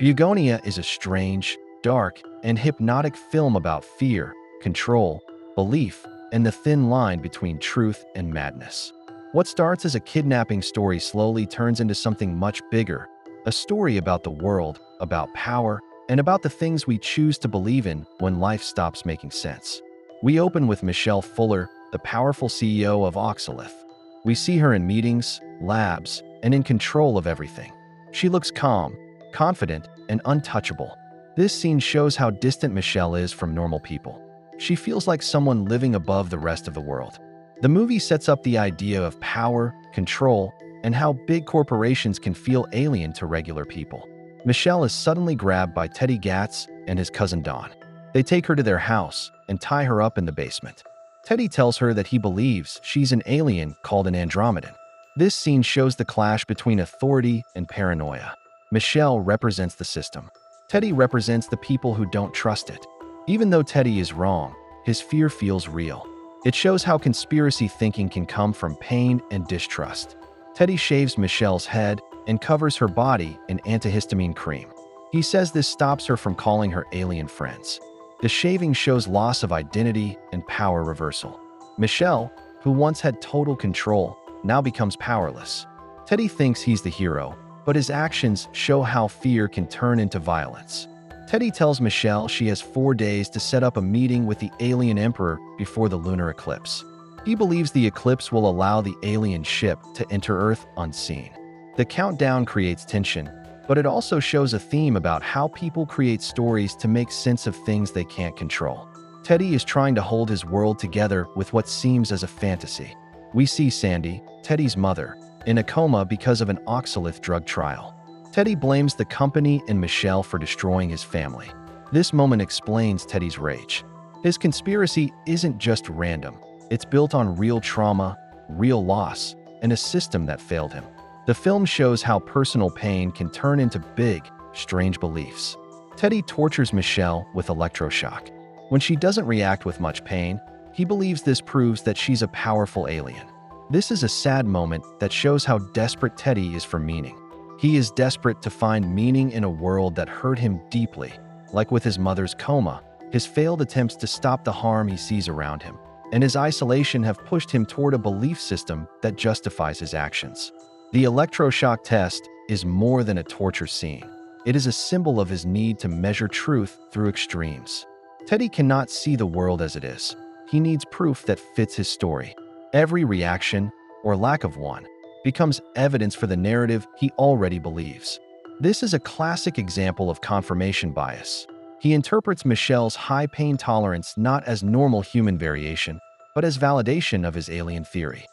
Bugonia is a strange, dark, and hypnotic film about fear, control, belief, and the thin line between truth and madness. What starts as a kidnapping story slowly turns into something much bigger, a story about the world, about power, and about the things we choose to believe in when life stops making sense. We open with Michelle Fuller, the powerful CEO of Oxalith. We see her in meetings, labs, and in control of everything. She looks calm, confident, and untouchable. This scene shows how distant Michelle is from normal people. She feels like someone living above the rest of the world. The movie sets up the idea of power, control, and how big corporations can feel alien to regular people. Michelle is suddenly grabbed by Teddy Gatz and his cousin Don. They take her to their house and tie her up in the basement. Teddy tells her that he believes she's an alien called an Andromedan. This scene shows the clash between authority and paranoia. Michelle represents the system. Teddy represents the people who don't trust it. Even though Teddy is wrong, his fear feels real. It shows how conspiracy thinking can come from pain and distrust. Teddy shaves Michelle's head and covers her body in antihistamine cream. He says this stops her from calling her alien friends. The shaving shows loss of identity and power reversal. Michelle, who once had total control, now becomes powerless. Teddy thinks he's the hero, but his actions show how fear can turn into violence. Teddy tells Michelle she has 4 days to set up a meeting with the alien emperor before the lunar eclipse. He believes the eclipse will allow the alien ship to enter Earth unseen. The countdown creates tension, but it also shows a theme about how people create stories to make sense of things they can't control. Teddy is trying to hold his world together with what seems as a fantasy. We see Sandy, Teddy's mother, in a coma because of an Oxalith drug trial. Teddy blames the company and Michelle for destroying his family. This moment explains Teddy's rage. His conspiracy isn't just random. It's built on real trauma, real loss, and a system that failed him. The film shows how personal pain can turn into big, strange beliefs. Teddy tortures Michelle with electroshock. When she doesn't react with much pain, he believes this proves that she's a powerful alien. This is a sad moment that shows how desperate Teddy is for meaning. He is desperate to find meaning in a world that hurt him deeply, like with his mother's coma, his failed attempts to stop the harm he sees around him, and his isolation have pushed him toward a belief system that justifies his actions. The electroshock test is more than a torture scene. It is a symbol of his need to measure truth through extremes. Teddy cannot see the world as it is. He needs proof that fits his story. Every reaction, or lack of one, becomes evidence for the narrative he already believes. This is a classic example of confirmation bias. He interprets Michelle's high pain tolerance not as normal human variation, but as validation of his alien theory.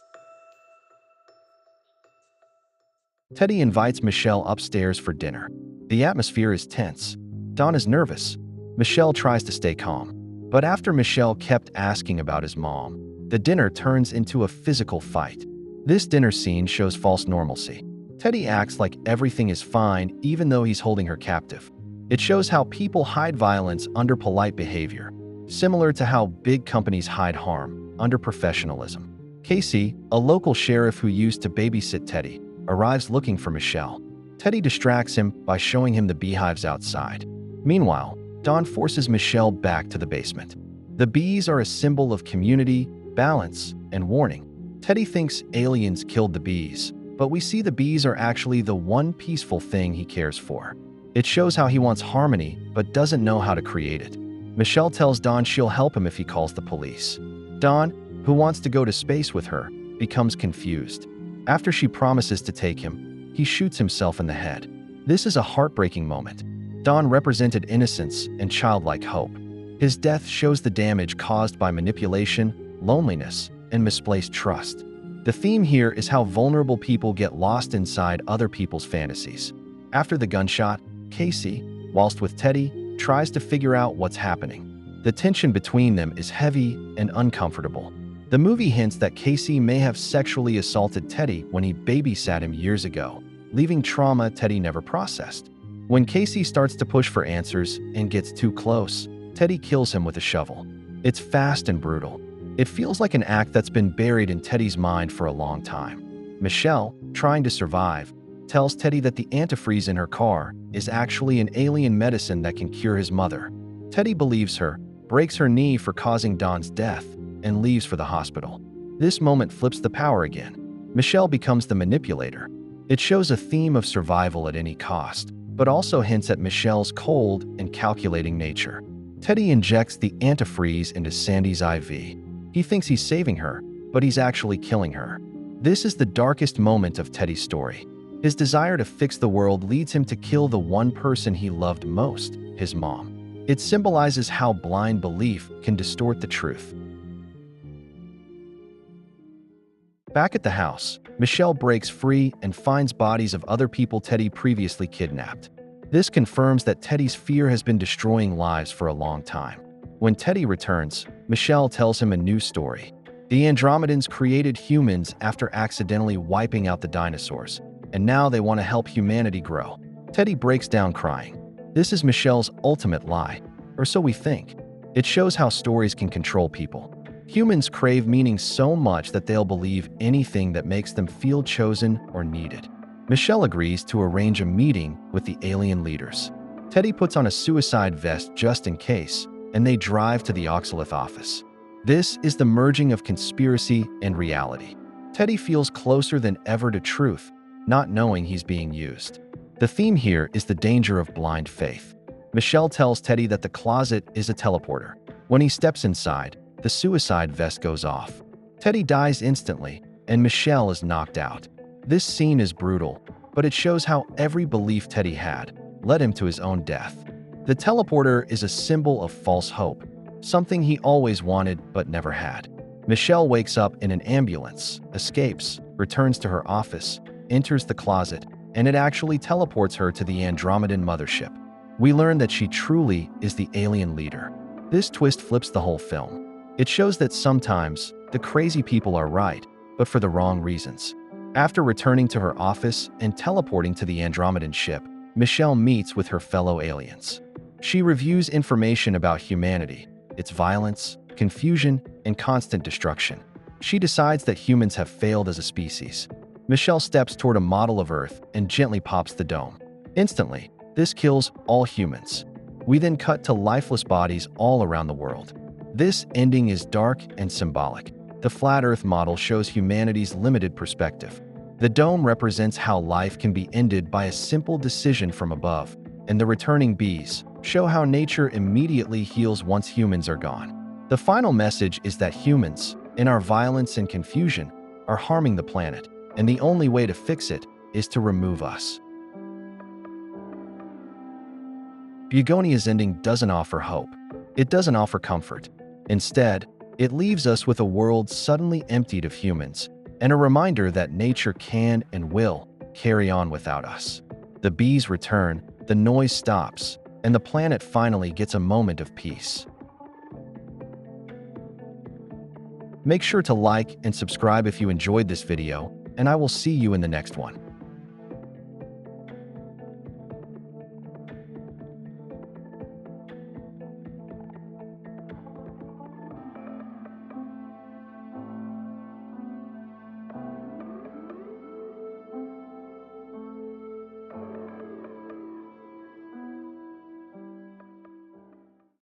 Teddy invites Michelle upstairs for dinner. The atmosphere is tense. Don is nervous. Michelle tries to stay calm. But after Michelle kept asking about his mom, the dinner turns into a physical fight. This dinner scene shows false normalcy. Teddy acts like everything is fine even though he's holding her captive. It shows how people hide violence under polite behavior, similar to how big companies hide harm under professionalism. Casey, a local sheriff who used to babysit Teddy, arrives looking for Michelle. Teddy distracts him by showing him the beehives outside. Meanwhile, Don forces Michelle back to the basement. The bees are a symbol of community, balance, and warning. Teddy thinks aliens killed the bees, but we see the bees are actually the one peaceful thing he cares for. It shows how he wants harmony, but doesn't know how to create it. Michelle tells Don she'll help him if he calls the police. Don, who wants to go to space with her, becomes confused. After she promises to take him, he shoots himself in the head. This is a heartbreaking moment. Don represented innocence and childlike hope. His death shows the damage caused by manipulation, loneliness, and misplaced trust. The theme here is how vulnerable people get lost inside other people's fantasies. After the gunshot, Casey, whilst with Teddy, tries to figure out what's happening. The tension between them is heavy and uncomfortable. The movie hints that Casey may have sexually assaulted Teddy when he babysat him years ago, leaving trauma Teddy never processed. When Casey starts to push for answers and gets too close, Teddy kills him with a shovel. It's fast and brutal. It feels like an act that's been buried in Teddy's mind for a long time. Michelle, trying to survive, tells Teddy that the antifreeze in her car is actually an alien medicine that can cure his mother. Teddy believes her, breaks her knee for causing Don's death, and leaves for the hospital. This moment flips the power again. Michelle becomes the manipulator. It shows a theme of survival at any cost, but also hints at Michelle's cold and calculating nature. Teddy injects the antifreeze into Sandy's IV. He thinks he's saving her, but he's actually killing her. This is the darkest moment of Teddy's story. His desire to fix the world leads him to kill the one person he loved most, his mom. It symbolizes how blind belief can distort the truth. Back at the house, Michelle breaks free and finds bodies of other people Teddy previously kidnapped. This confirms that Teddy's fear has been destroying lives for a long time. When Teddy returns, Michelle tells him a new story. The Andromedans created humans after accidentally wiping out the dinosaurs, and now they want to help humanity grow. Teddy breaks down crying. This is Michelle's ultimate lie, or so we think. It shows how stories can control people. Humans crave meaning so much that they'll believe anything that makes them feel chosen or needed. Michelle agrees to arrange a meeting with the alien leaders. Teddy puts on a suicide vest just in case, and they drive to the Oxalith office. This is the merging of conspiracy and reality. Teddy feels closer than ever to truth, not knowing he's being used. The theme here is the danger of blind faith. Michelle tells Teddy that the closet is a teleporter. When he steps inside, the suicide vest goes off. Teddy dies instantly, and Michelle is knocked out. This scene is brutal, but it shows how every belief Teddy had led him to his own death. The teleporter is a symbol of false hope, something he always wanted but never had. Michelle wakes up in an ambulance, escapes, returns to her office, enters the closet, and it actually teleports her to the Andromedan mothership. We learn that she truly is the alien leader. This twist flips the whole film. It shows that sometimes the crazy people are right, but for the wrong reasons. After returning to her office and teleporting to the Andromedan ship, Michelle meets with her fellow aliens. She reviews information about humanity, its violence, confusion, and constant destruction. She decides that humans have failed as a species. Michelle steps toward a model of Earth and gently pops the dome. Instantly, this kills all humans. We then cut to lifeless bodies all around the world. This ending is dark and symbolic. The flat Earth model shows humanity's limited perspective. The dome represents how life can be ended by a simple decision from above, and the returning bees show how nature immediately heals once humans are gone. The final message is that humans, in our violence and confusion, are harming the planet, and the only way to fix it is to remove us. Bugonia's ending doesn't offer hope. It doesn't offer comfort. Instead, it leaves us with a world suddenly emptied of humans, and a reminder that nature can and will carry on without us. The bees return, the noise stops, and the planet finally gets a moment of peace. Make sure to like and subscribe if you enjoyed this video, and I will see you in the next one.